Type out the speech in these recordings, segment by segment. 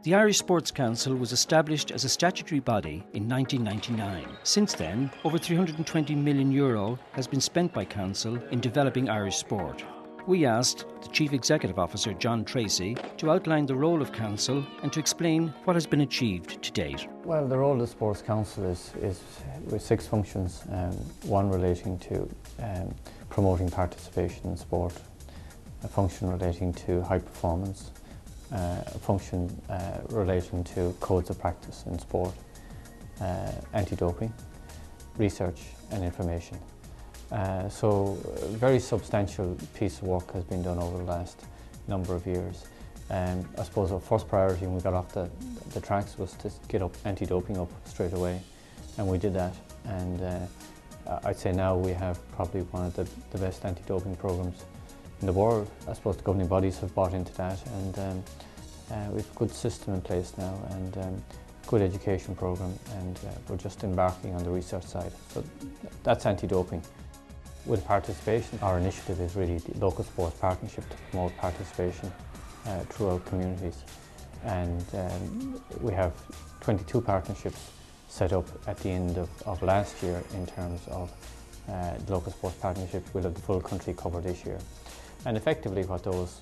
The Irish Sports Council was established as a statutory body in 1999. Since then, over €320 million has been spent by Council in developing Irish sport. We asked the Chief Executive Officer, John Treacy, to outline the role of Council and to explain what has been achieved to date. Well, the role of the Sports Council is with 6 functions, one relating to promoting participation in sport, a function relating to high performance, a function relating to codes of practice in sport, anti-doping, research and information. So a very substantial piece of work has been done over the last number of years. I suppose our first priority when we got off the tracks was to get anti-doping up straight away, and we did that. And I'd say now we have probably one of the best anti-doping programs in the world. I suppose the governing bodies have bought into that, and we've a good system in place now, and good education program, and we're just embarking on the research side. So that's anti-doping. With participation, our initiative is really the local sports partnership to promote participation throughout communities, and we have 22 partnerships set up at the end of last year in terms of the local sports partnership. We'll have the full country covered this year. And effectively what those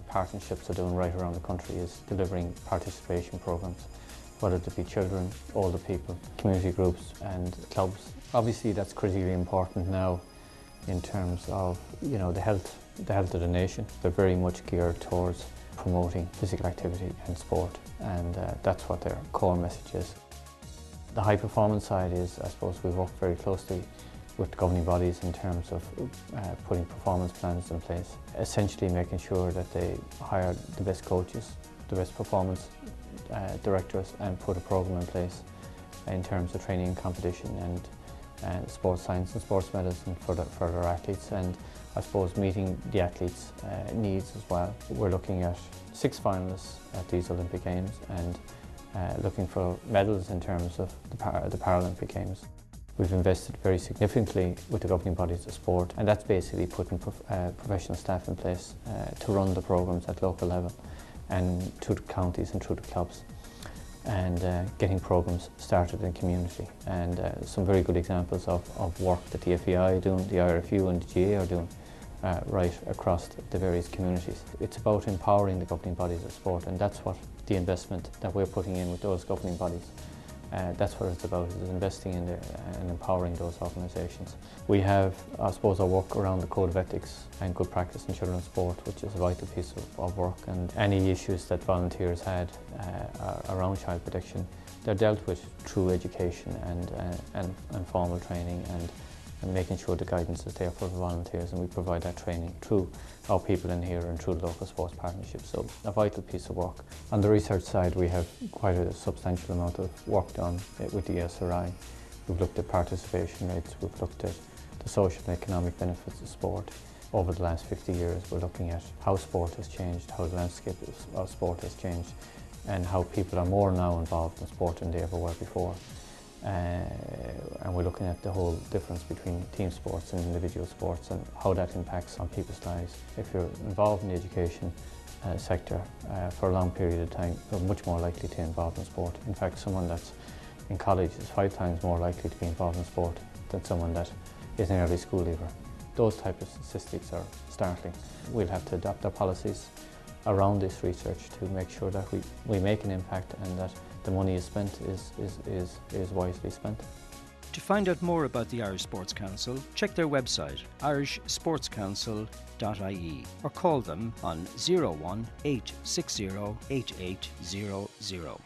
partnerships are doing right around the country is delivering participation programs, whether it be children, older people, community groups and clubs. Obviously that's critically important now in terms of the health of the nation. They're very much geared towards promoting physical activity and sport, and that's what their core message is. The high performance side is, I suppose, we work very closely with governing bodies in terms of putting performance plans in place, essentially making sure that they hire the best coaches, the best performance directors, and put a program in place in terms of training and competition and sports science and sports medicine for their athletes, and I suppose meeting the athletes' needs as well. We're looking at 6 finalists at these Olympic Games and looking for medals in terms of the Paralympic Games. We've invested very significantly with the governing bodies of sport, and that's basically putting professional staff in place to run the programs at local level and through the counties and through the clubs, and getting programs started in community. And some very good examples of work that the FEI are doing, the IRFU and the GA are doing right across the various communities. It's about empowering the governing bodies of sport, and that's what the investment that we're putting in with those governing bodies. That's what it's about, is investing in and empowering those organisations. We have, I suppose, our work around the code of ethics and good practice in children's sport, which is a vital piece of work, and any issues that volunteers had around child protection, they're dealt with through education and formal training, and making sure the guidance is there for the volunteers, and we provide that training through our people in here and through the local sports partnerships. So a vital piece of work. On the research side, we have quite a substantial amount of work done with the SRI. We've looked at participation rates, we've looked at the social and economic benefits of sport. Over the last 50 years, we're looking at how sport has changed, how the landscape of sport has changed, and how people are more now involved in sport than they ever were before. And we're looking at the whole difference between team sports and individual sports and how that impacts on people's lives. If you're involved in the education sector for a long period of time, you're much more likely to be involved in sport. In fact, someone that's in college is 5 times more likely to be involved in sport than someone that is an early school leaver. Those type of statistics are startling. We'll have to adapt our policies around this research to make sure that we make an impact and that the money is spent is wisely spent. To find out more about the Irish Sports Council, check their website, irishsportscouncil.ie, or call them on 01 860 8800.